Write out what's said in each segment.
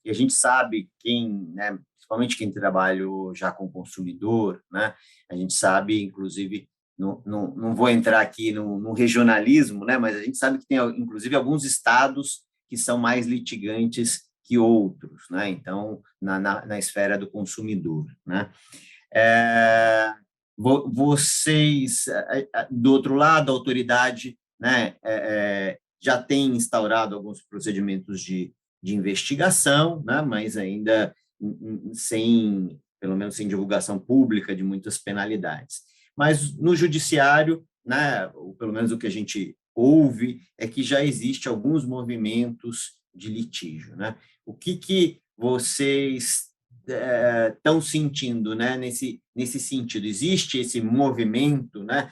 e a gente sabe quem, né, principalmente quem trabalha já com consumidor, né, a gente sabe, inclusive, não vou entrar aqui no regionalismo, né, mas a gente sabe que tem, inclusive, alguns estados que são mais litigantes que outros, né, então, na esfera do consumidor, né. É, vocês, do outro lado, a autoridade, né, já tem instaurado alguns procedimentos de investigação, né, mas ainda sem, pelo menos sem divulgação pública de muitas penalidades. Mas no judiciário, né, ou pelo menos o que a gente ouve, é que já existe alguns movimentos de litígio, né? O que vocês estão sentindo, né, nesse sentido? Existe esse movimento, né?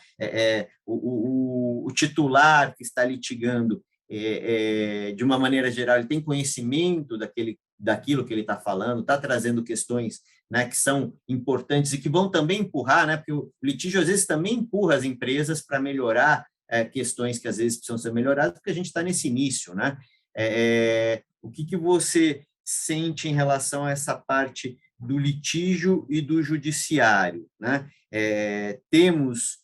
O titular que está litigando, de uma maneira geral, ele tem conhecimento daquilo que ele está falando, está trazendo questões, né, que são importantes e que vão também empurrar, né, porque o litígio às vezes também empurra as empresas para melhorar questões que às vezes precisam ser melhoradas, porque a gente está nesse início, né? O que você sente em relação a essa parte do litígio e do judiciário, né? Temos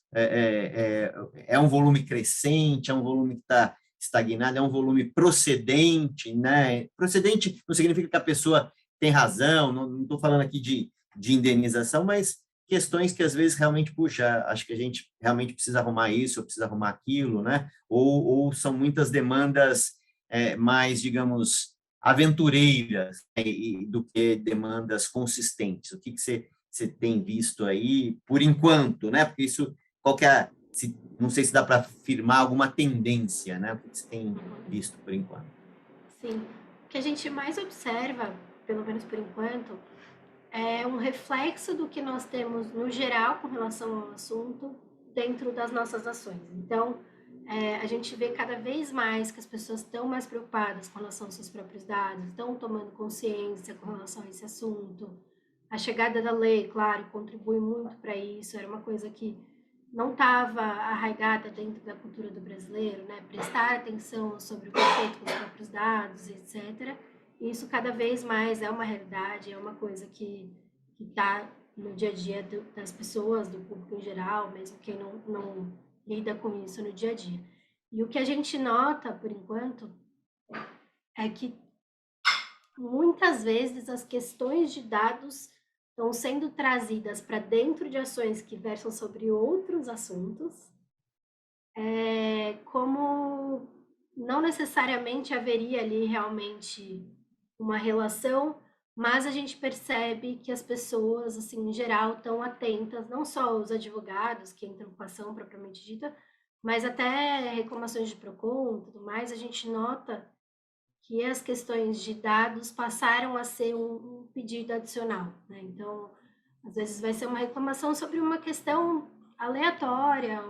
um volume crescente, é um volume que está estagnado, é um volume procedente, né? Procedente não significa que a pessoa tem razão, não estou falando aqui de indenização, mas questões que às vezes realmente, puxa, acho que a gente realmente precisa arrumar isso, ou precisa arrumar aquilo, né? Ou são muitas demandas mais, digamos, aventureiras, né, do que demandas consistentes. O que você tem visto aí, por enquanto, né? Porque isso, qualquer, não sei se dá para afirmar alguma tendência, né? O que você tem visto por enquanto? Sim. O que a gente mais observa, pelo menos por enquanto, é um reflexo do que nós temos no geral com relação ao assunto dentro das nossas ações. Então, a gente vê cada vez mais que as pessoas estão mais preocupadas com relação aos seus próprios dados, estão tomando consciência com relação a esse assunto. A chegada da lei, claro, contribui muito para isso. Era uma coisa que não estava arraigada dentro da cultura do brasileiro, né? Prestar atenção sobre o que é feito com os próprios dados, etc. E isso cada vez mais é uma realidade, é uma coisa que está no dia a dia das pessoas, do público em geral, mesmo quem não lida com isso no dia a dia. E o que a gente nota, por enquanto, é que muitas vezes as questões de dados estão sendo trazidas para dentro de ações que versam sobre outros assuntos, como não necessariamente haveria ali realmente uma relação, mas a gente percebe que as pessoas, assim, em geral, estão atentas, não só os advogados que entram com a ação propriamente dita, mas até reclamações de PROCON e tudo mais, a gente nota que as questões de dados passaram a ser um pedido adicional, né? Então, às vezes vai ser uma reclamação sobre uma questão aleatória,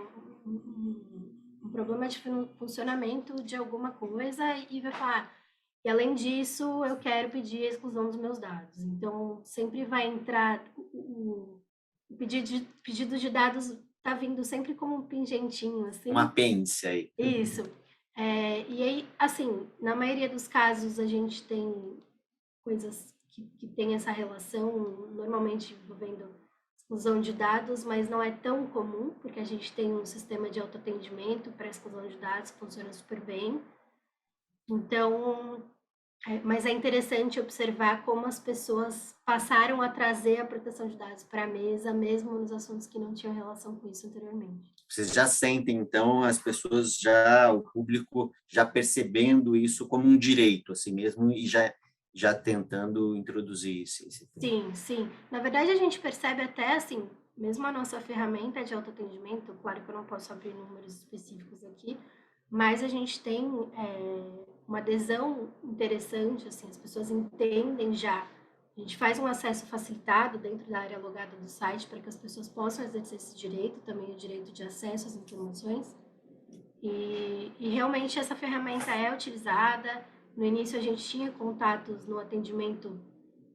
um problema de funcionamento de alguma coisa e vai falar, e além disso, eu quero pedir a exclusão dos meus dados. Então, sempre vai entrar o pedido de dados está vindo sempre como um pingentinho, Um assim. apêndice aí. Isso. E aí, assim, na maioria dos casos a gente tem coisas que têm essa relação, normalmente envolvendo exclusão de dados, mas não é tão comum, porque a gente tem um sistema de autoatendimento para exclusão de dados que funciona super bem. Então, mas é interessante observar como as pessoas passaram a trazer a proteção de dados para a mesa, mesmo nos assuntos que não tinham relação com isso anteriormente. Vocês já sentem, então, as pessoas já, o público já percebendo isso como um direito, assim mesmo, e já tentando introduzir esse tema. Sim, sim. Na verdade, a gente percebe até, assim, mesmo a nossa ferramenta de autoatendimento, claro que eu não posso abrir números específicos aqui, mas a gente tem uma adesão interessante, assim, as pessoas entendem já. A gente faz um acesso facilitado dentro da área logada do site para que as pessoas possam exercer esse direito, também o direito de acesso às informações. E realmente essa ferramenta é utilizada. No início a gente tinha contatos no atendimento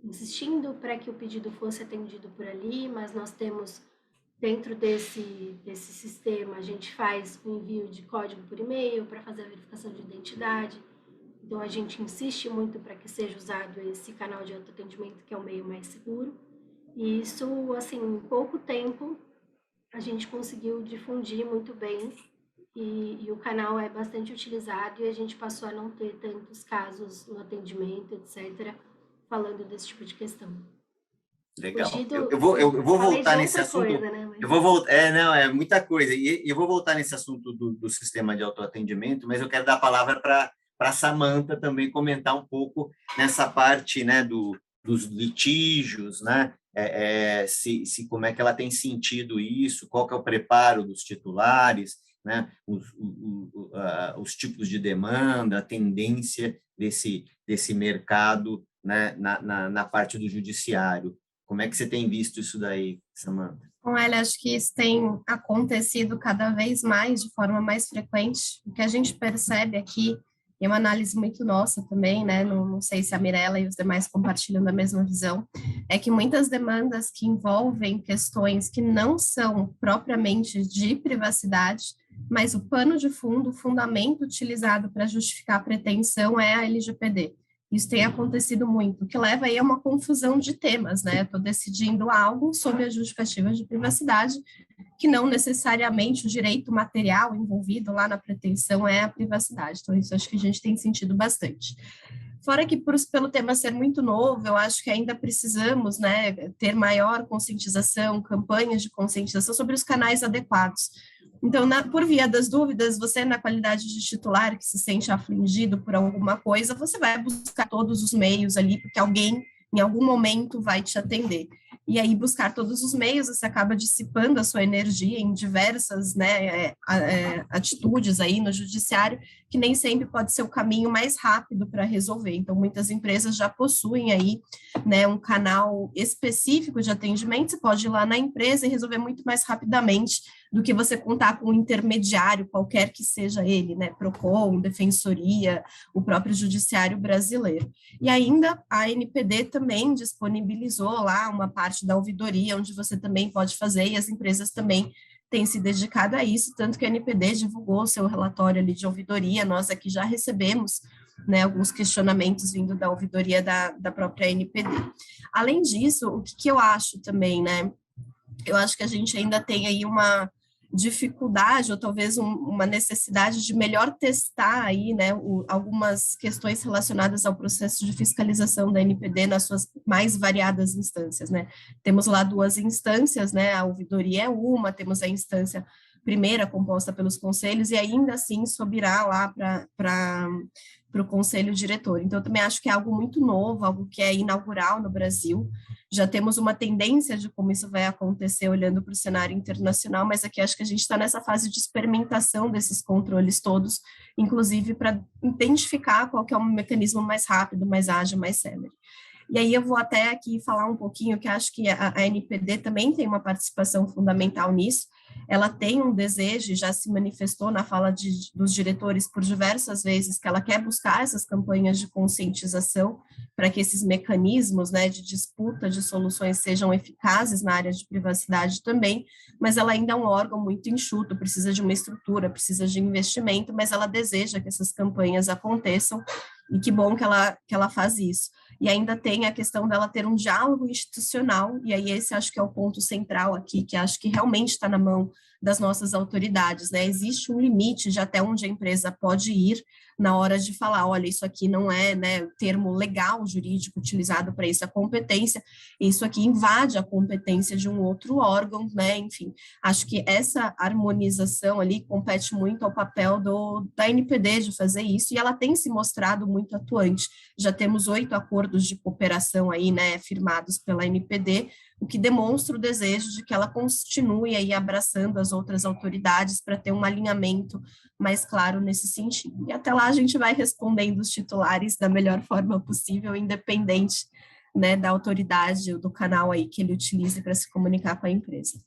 insistindo para que o pedido fosse atendido por ali, mas nós temos dentro desse sistema, a gente faz o envio de código por e-mail para fazer a verificação de identidade. Então, a gente insiste muito para que seja usado esse canal de autoatendimento, que é o meio mais seguro. E isso, assim, em pouco tempo, a gente conseguiu difundir muito bem e o canal é bastante utilizado e a gente passou a não ter tantos casos no atendimento, etc., falando desse tipo de questão. Legal. Fugido, Eu vou falei de voltar nesse outra assunto. coisa, né? Eu Mas... vou voltar. É, não, é muita coisa. E eu vou voltar nesse assunto do sistema de autoatendimento, mas eu quero dar a palavra para a Samantha também comentar um pouco nessa parte, né, dos litígios, né? Se como é que ela tem sentido isso, qual que é o preparo dos titulares, né? Os tipos de demanda, a tendência desse mercado, né, na parte do judiciário. Como é que você tem visto isso daí, Samantha? Com ela, acho que isso tem acontecido cada vez mais, de forma mais frequente. O que a gente percebe aqui, e é uma análise muito nossa também, né? Não sei se a Mirella e os demais compartilham da mesma visão, é que muitas demandas que envolvem questões que não são propriamente de privacidade, mas o pano de fundo, o fundamento utilizado para justificar a pretensão é a LGPD. Isso tem acontecido muito, o que leva aí a uma confusão de temas, né? Estou decidindo algo sob a justificativa de privacidade, que não necessariamente o direito material envolvido lá na pretensão é a privacidade. Então, isso acho que a gente tem sentido bastante. Fora que, pelo tema ser muito novo, eu acho que ainda precisamos, né, ter maior conscientização, campanhas de conscientização sobre os canais adequados. Então, por via das dúvidas, você, na qualidade de titular que se sente afligido por alguma coisa, você vai buscar todos os meios ali, porque alguém, em algum momento, vai te atender. E aí, buscar todos os meios, você acaba dissipando a sua energia em diversas, né, atitudes aí no judiciário, que nem sempre pode ser o caminho mais rápido para resolver. Então, muitas empresas já possuem aí, né, um canal específico de atendimento, você pode ir lá na empresa e resolver muito mais rapidamente do que você contar com um intermediário, qualquer que seja ele, né, Procon, Defensoria, o próprio Judiciário brasileiro. E ainda a ANPD também disponibilizou lá uma parte da ouvidoria, onde você também pode fazer, e as empresas também têm se dedicado a isso, tanto que a ANPD divulgou seu relatório ali de ouvidoria, nós aqui já recebemos, né, alguns questionamentos vindo da ouvidoria da própria ANPD. Além disso, o que eu acho também, né, eu acho que a gente ainda tem aí uma dificuldade ou talvez uma necessidade de melhor testar aí, né, algumas questões relacionadas ao processo de fiscalização da NPD nas suas mais variadas instâncias, né. Temos lá 2 instâncias, né, a ouvidoria é uma, temos a instância primeira composta pelos conselhos e ainda assim subirá lá para o conselho diretor. Então, eu também acho que é algo muito novo, algo que é inaugural no Brasil. Já temos uma tendência de como isso vai acontecer olhando para o cenário internacional, mas aqui acho que a gente está nessa fase de experimentação desses controles todos, inclusive para identificar qual que é o mecanismo mais rápido, mais ágil, mais célere. E aí eu vou até aqui falar um pouquinho que acho que a NPD também tem uma participação fundamental nisso. Ela tem um desejo, e já se manifestou na fala dos diretores por diversas vezes, que ela quer buscar essas campanhas de conscientização para que esses mecanismos, né, de disputa de soluções sejam eficazes na área de privacidade também, mas ela ainda é um órgão muito enxuto, precisa de uma estrutura, precisa de investimento, mas ela deseja que essas campanhas aconteçam, e que bom que ela faz isso. E ainda tem a questão dela ter um diálogo institucional, e aí esse acho que é o ponto central aqui, que acho que realmente está na mão das nossas autoridades, né? Existe um limite de até onde a empresa pode ir na hora de falar, olha, isso aqui não é, né, termo legal, jurídico utilizado para isso, a competência, isso aqui invade a competência de um outro órgão, né? Enfim, acho que essa harmonização ali compete muito ao papel da NPD de fazer isso, e ela tem se mostrado muito atuante. Já temos 8 acordos de cooperação aí, né, firmados pela NPD, o que demonstra o desejo de que ela continue aí abraçando as outras autoridades para ter um alinhamento mais claro nesse sentido. E até lá a gente vai respondendo os titulares da melhor forma possível, independente, né, da autoridade ou do canal aí que ele utilize para se comunicar com a empresa.